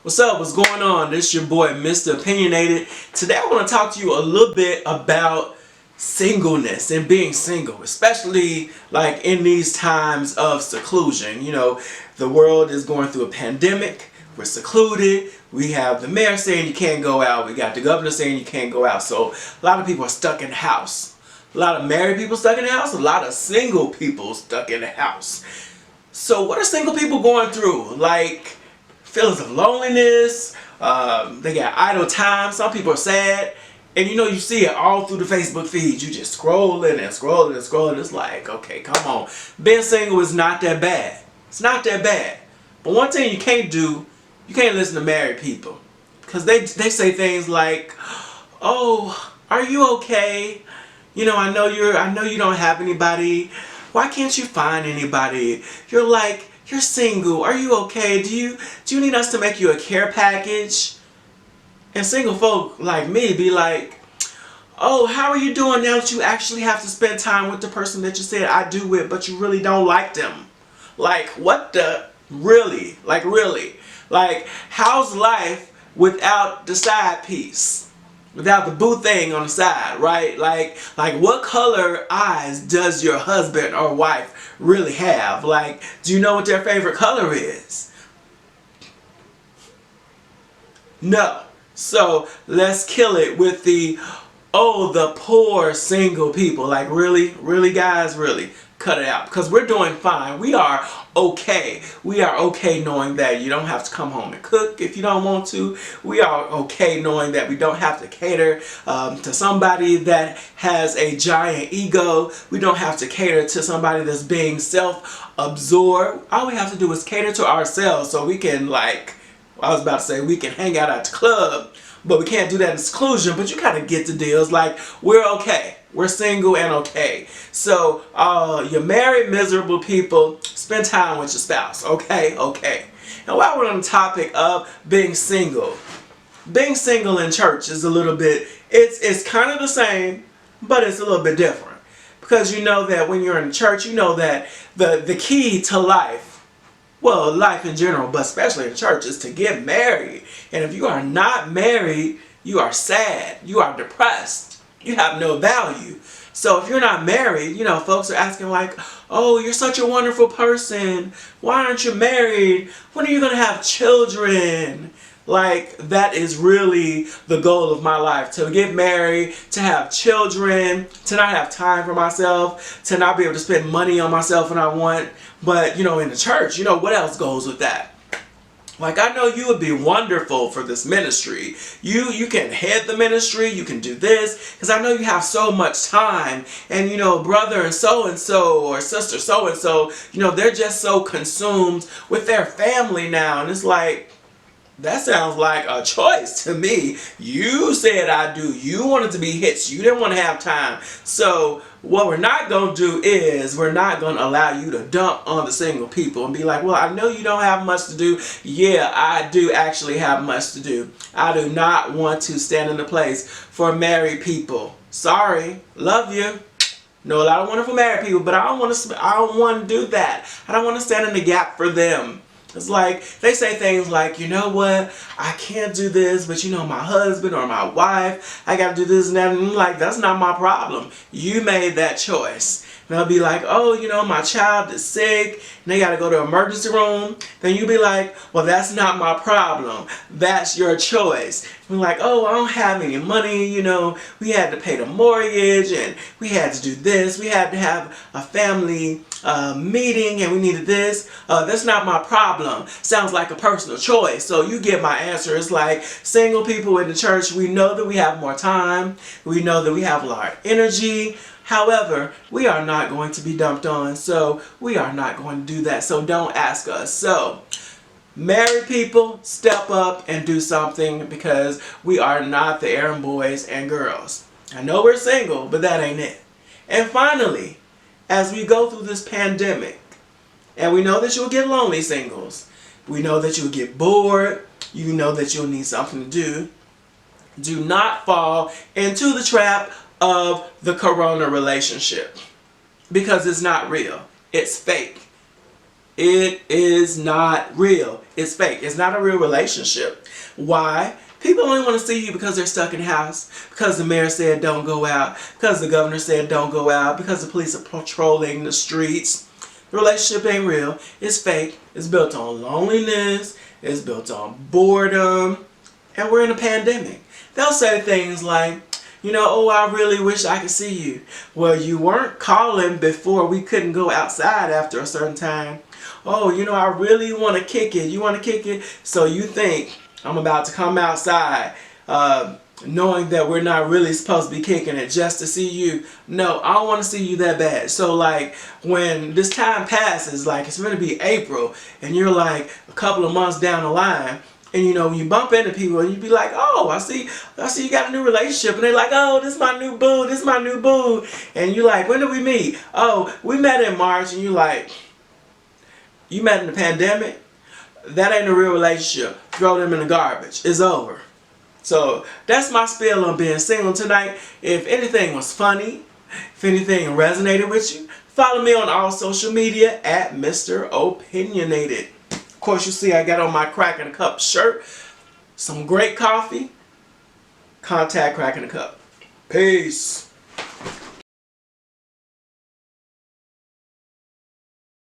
What's up? What's going on? This is your boy, Mr. Opinionated. Today I want to talk to you a little bit about singleness and being single, especially like in these times of seclusion. You know, the world is going through a pandemic. We're secluded. We have the mayor saying you can't go out. We got the governor saying you can't go out. So a lot of people are stuck in the house. A lot of married people stuck in the house. A lot of single people stuck in the house. So what are single people going through? Like feelings of loneliness. They got idle time. Some people are sad. And you know, you see it all through the Facebook feed. You just scrolling and scrolling and scrolling. It's like, okay, come on. Being single is not that bad. It's not that bad. But one thing you can't do, you can't listen to married people. Because they say things like, oh, are you okay? You know, I know you don't have anybody. Why can't you find anybody? You're single. Are you okay? Do you need us to make you a care package? And single folk like me be like, oh, how are you doing now that you actually have to spend time with the person that you said I do with, but you really don't like them? Like, what the? Really? Like, really? Like, how's life without the side piece? Without the boo thing on the side, right? Like what color eyes does your husband or wife really have? Like, do you know what their favorite color is? No. So let's kill it with the poor single people. Like, really? Really, guys? Really? Cut it out. Because we're doing fine. We are okay. We are okay knowing that you don't have to come home and cook if you don't want to. We are okay knowing that we don't have to cater to somebody that has a giant ego. We don't have to cater to somebody that's being self-absorbed. All we have to do is cater to ourselves so we can, like, I was about to say we can hang out at the club, but we can't do that in seclusion. But you kind of get the deals. Like, we're okay. We're single and okay. So, you're married, miserable people, spend time with your spouse. Okay? Okay. And while we're on the topic of being single in church is a little bit, it's kind of the same, but it's a little bit different. Because you know that when you're in church, you know that the key to life, well, life in general, but especially in church, is to get married. And if you are not married, you are sad. You are depressed. You have no value. So if you're not married, you know, folks are asking like, oh, you're such a wonderful person. Why aren't you married? When are you going to have children? Like, that is really the goal of my life. To get married, to have children, to not have time for myself, to not be able to spend money on myself when I want. But, you know, in the church, you know, what else goes with that? Like, I know you would be wonderful for this ministry. You can head the ministry, you can do this, because I know you have so much time. And, you know, brother and so or sister so, you know, they're just so consumed with their family now. And it's like, that sounds like a choice to me. You said I do. You wanted to be hits. You didn't want to have time. So what we're not going to do is we're not going to allow you to dump on the single people and be like, well, I know you don't have much to do. Yeah, I do actually have much to do. I do not want to stand in the place for married people. Sorry. Love you. Know a lot of wonderful married people, but I don't want to do that. I don't want to stand in the gap for them. It's like, they say things like, you know what, I can't do this, but you know, my husband or my wife, I gotta do this and that. And I'm like, that's not my problem. You made that choice. And they'll be like, oh, you know, my child is sick and they gotta go to the emergency room. Then you'll be like, well, that's not my problem. That's your choice. And we're like, oh, I don't have any money, you know, we had to pay the mortgage and we had to do this. We had to have a family meeting and we needed this. That's not my problem. Sounds like a personal choice. So you get my answer. It's like, single people in the church, we know that we have more time. We know that we have a lot of energy. However, we are not going to be dumped on. So we are not going to do that. So don't ask us. So married people, step up and do something, because we are not the errand boys and girls. I know we're single, but that ain't it. And finally, as we go through this pandemic, and we know that you'll get lonely, singles. We know that you'll get bored. You know that you'll need something to do. Do not fall into the trap of the corona relationship, because it's not real. It's fake. it is not real. It's fake. It's not a real relationship. Why? People only want to see you because they're stuck in the house, because the mayor said don't go out, because the governor said don't go out, because the police are patrolling the streets. The relationship ain't real. It's fake. It's built on loneliness. It's built on boredom. And we're in a pandemic. They'll say things like, oh, I really wish I could see you. Well, you weren't calling before we couldn't go outside after a certain time. Oh, I really want to kick it. You want to kick it? So you think I'm about to come outside knowing that we're not really supposed to be kicking it just to see you. No, I don't want to see you that bad. So like when this time passes, like it's going to be April and you're like a couple of months down the line, and you bump into people and you be like, oh, I see you got a new relationship. And they're like, oh, this is my new boo, this is my new boo. And you like, when did we meet? Oh, we met in March. And you like, you met in the pandemic? That ain't a real relationship. Throw them in the garbage. It's over. So that's my spiel on being single tonight. If anything was funny, if anything resonated with you, follow me on all social media at Mr. Opinionated. Of course, you see I got on my Crack in a Cup shirt, some great coffee. Contact Crack in a Cup. Peace.